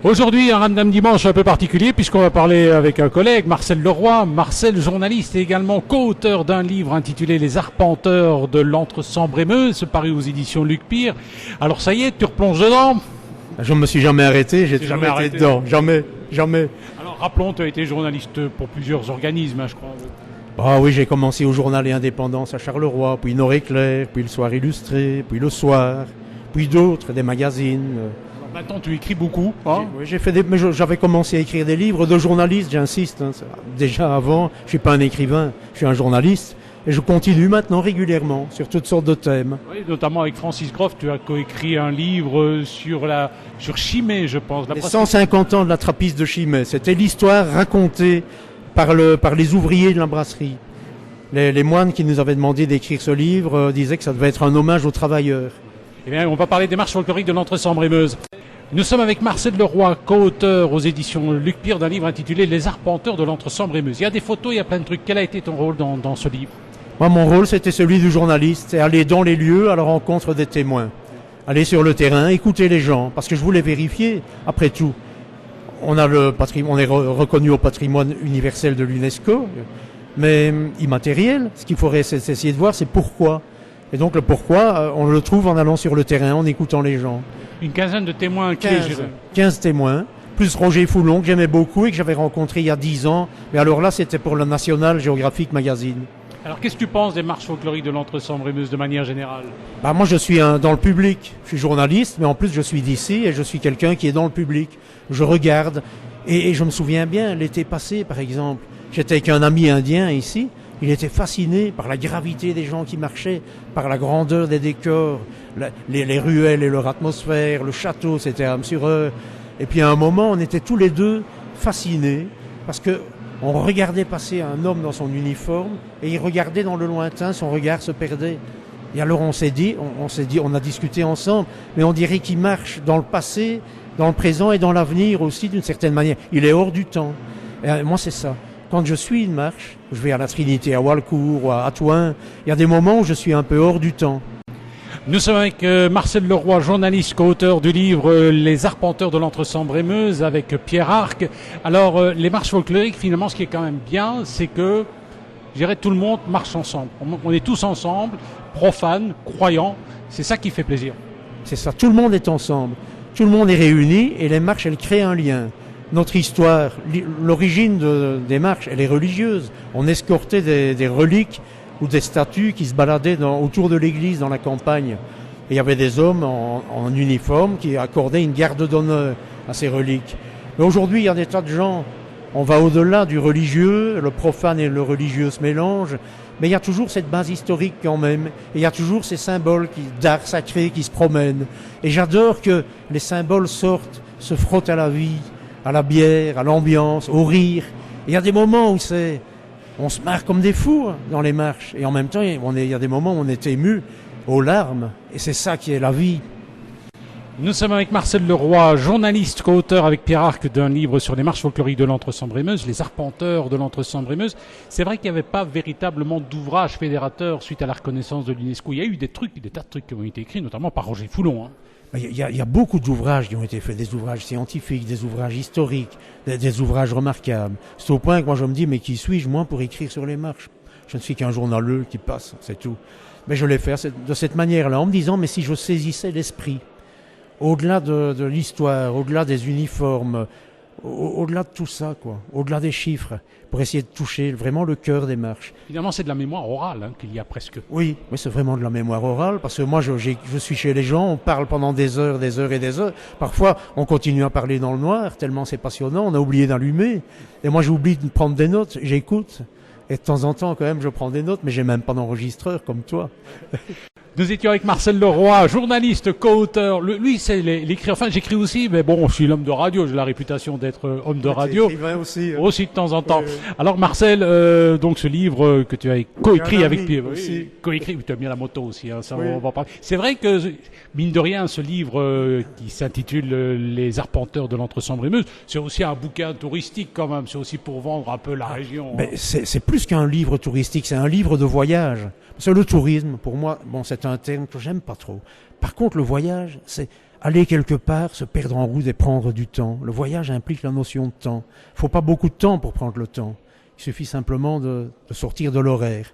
Aujourd'hui, un Ramdam Dimanche un peu particulier puisqu'on va parler avec un collègue, Marcel Leroy. Marcel, journaliste et également co-auteur d'un livre intitulé Les Arpenteurs de l'Entre-Sambre-et-Meuse, paru aux éditions Luc Pire. Alors ça y est, tu replonges dedans? Je ne me suis jamais arrêté, j'ai toujours été dedans. Jamais. Alors rappelons, tu as été journaliste pour plusieurs organismes, je crois. Ah oui, j'ai commencé au journal et Indépendance à Charleroi, puis Nord-Éclair, puis le Soir Illustré, puis le Soir, puis d'autres, des magazines. Maintenant, tu écris beaucoup. Hein? J'ai fait mais j'avais commencé à écrire des livres de journaliste, j'insiste. Hein. Déjà avant, je suis pas un écrivain, je suis un journaliste. Et je continue maintenant régulièrement sur toutes sortes de thèmes. Oui, notamment avec Francis Groff, tu as coécrit un livre sur Chimay, je pense. Les 150 ans de la trappiste de Chimay. C'était l'histoire racontée par les ouvriers de la brasserie. Les moines qui nous avaient demandé d'écrire ce livre disaient que ça devait être un hommage aux travailleurs. Eh bien, on va parler des marches folkloriques de l'Entre-Sambre-et-Meuse. Nous sommes avec Marcel Leroy, co-auteur aux éditions Luc Pire d'un livre intitulé Les Arpenteurs de l'Entre-Sambre-et-Meuse. Il y a des photos, il y a plein de trucs. Quel a été ton rôle dans ce livre? Moi, mon rôle, c'était celui du journaliste. C'est aller dans les lieux à la rencontre des témoins. Aller sur le terrain, écouter les gens. Parce que je voulais vérifier, après tout. On est reconnu au patrimoine universel de l'UNESCO, mais immatériel. Ce qu'il faudrait essayer de voir, c'est pourquoi. Et donc le pourquoi, on le trouve en allant sur le terrain, en écoutant les gens. Une quinzaine de témoins. 15 témoins, plus Roger Foulon, que j'aimais beaucoup et que j'avais rencontré il y a 10 ans. Mais alors là, c'était pour le National Geographic Magazine. Alors qu'est-ce que tu penses des marches folkloriques de l'Entre-Sambre-et-Meuse de manière générale? Moi, je suis dans le public. Je suis journaliste, mais en plus, je suis d'ici et je suis quelqu'un qui est dans le public. Je regarde. Et je me souviens bien, l'été passé, par exemple, j'étais avec un ami indien ici. Il était fasciné par la gravité des gens qui marchaient, par la grandeur des décors, les ruelles et leur atmosphère, le château, c'était à Âmes-sur-Eure. Et puis à un moment, on était tous les deux fascinés parce que on regardait passer un homme dans son uniforme et il regardait dans le lointain, son regard se perdait. Et alors on s'est dit, on a discuté ensemble, mais on dirait qu'il marche dans le passé, dans le présent et dans l'avenir aussi d'une certaine manière. Il est hors du temps. Et moi, c'est ça. Quand je suis une marche, je vais à la Trinité, à Walcourt, à Thouin, il y a des moments où je suis un peu hors du temps. Nous sommes avec Marcel Leroy, journaliste, co-auteur du livre Les Arpenteurs de l'Entre-Sambre-et-Meuse avec Pierre Arc. Alors, les marches folkloriques, finalement, ce qui est quand même bien, c'est que, je dirais, tout le monde marche ensemble. On est tous ensemble, profanes, croyants. C'est ça qui fait plaisir. C'est ça, tout le monde est ensemble. Tout le monde est réuni et les marches, elles créent un lien. Notre histoire, l'origine des marches, elle est religieuse. On escortait des reliques ou des statues qui se baladaient autour de l'église dans la campagne. Et il y avait des hommes en uniforme qui accordaient une garde d'honneur à ces reliques. Mais aujourd'hui, il y a des tas de gens. On va au-delà du religieux, le profane et le religieux se mélangent. Mais il y a toujours cette base historique quand même. Et il y a toujours ces symboles d'art sacré qui se promènent. Et j'adore que les symboles sortent, se frottent à la vie, à la bière, à l'ambiance, au rire. Il y a des moments où on se marre comme des fous dans les marches. Et en même temps, il y a des moments où on est ému aux larmes. Et c'est ça qui est la vie. Nous sommes avec Marcel Leroy, journaliste, co-auteur avec Pierre Arc d'un livre sur les marches folkloriques de l'Entre-Sambre-et-Meuse, Les Arpenteurs de l'Entre-Sambre-et-Meuse. C'est vrai qu'il n'y avait pas véritablement d'ouvrage fédérateur suite à la reconnaissance de l'UNESCO. Il y a eu des tas de trucs qui ont été écrits, notamment par Roger Foulon. Il y a beaucoup d'ouvrages qui ont été faits, des ouvrages scientifiques, des ouvrages historiques, des ouvrages remarquables. C'est au point que moi je me dis, mais qui suis-je moi pour écrire sur les marches? Je ne suis qu'un journaleux qui passe, c'est tout. Mais je l'ai fait de cette manière-là, en me disant, mais si je saisissais l'esprit, au-delà de l'histoire, au-delà des uniformes, au-delà de tout ça, quoi, au-delà des chiffres, pour essayer de toucher vraiment le cœur des marches. Finalement, c'est de la mémoire orale qu'il y a presque. Oui, c'est vraiment de la mémoire orale, parce que moi, je suis chez les gens, on parle pendant des heures et des heures. Parfois, on continue à parler dans le noir, tellement c'est passionnant, on a oublié d'allumer. Et moi, j'oublie de prendre des notes, j'écoute. Et de temps en temps, quand même, je prends des notes, mais j'ai même pas d'enregistreur comme toi. Nous étions avec Marcel Leroy, journaliste, co-auteur. Lui, c'est l'écrit. Enfin, j'écris aussi, mais bon, je suis l'homme de radio. J'ai la réputation d'être homme de radio. Aussi. Aussi de temps en temps. Alors, Marcel, donc ce livre que tu as coécrit avec Pierre. Oui, coécrit. Tu as mis la moto aussi. Ça, on va parler. C'est vrai que, mine de rien, ce livre qui s'intitule Les Arpenteurs de l'Entre-Sambre-et-Meuse, c'est aussi un bouquin touristique quand même. C'est aussi pour vendre un peu la région. Mais c'est plus qu'un livre touristique. C'est un livre de voyage. Parce que le tourisme, pour moi, c'est un terme que j'aime pas trop. Par contre, le voyage, c'est aller quelque part, se perdre en route et prendre du temps. Le voyage implique la notion de temps. Il ne faut pas beaucoup de temps pour prendre le temps. Il suffit simplement de sortir de l'horaire.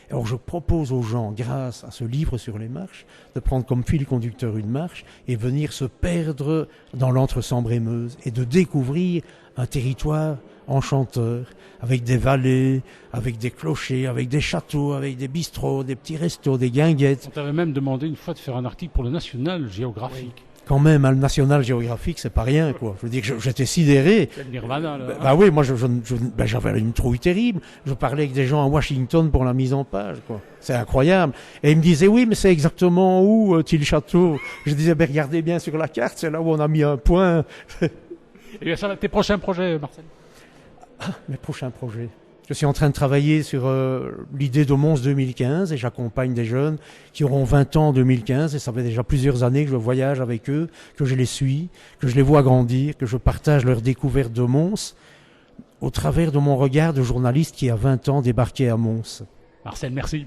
Alors je propose aux gens, grâce à ce livre sur les marches, de prendre comme fil conducteur une marche et venir se perdre dans l'Entre-Sambre-et-Meuse et de découvrir un territoire enchanteur, avec des vallées, avec des clochers, avec des châteaux, avec des bistrots, des petits restos, des guinguettes. On t'avait même demandé une fois de faire un article pour le National Géographique. Oui. Quand même, le National Géographique, c'est pas rien, quoi. Je veux dire que j'étais sidéré. C'est le Nirvana, là. Bah oui, moi, j'avais une trouille terrible. Je parlais avec des gens à Washington pour la mise en page, quoi. C'est incroyable. Et ils me disaient, oui, mais c'est exactement où, Til Château? Je disais, ben, regardez bien sur la carte, c'est là où on a mis un point. Et bien ça, tes prochains projets, Marcel? Mes prochains projets. Je suis en train de travailler sur l'idée de Mons 2015 et j'accompagne des jeunes qui auront 20 ans en 2015 et ça fait déjà plusieurs années que je voyage avec eux, que je les suis, que je les vois grandir, que je partage leur découverte de Mons au travers de mon regard de journaliste qui a 20 ans débarqué à Mons. Marcel, merci.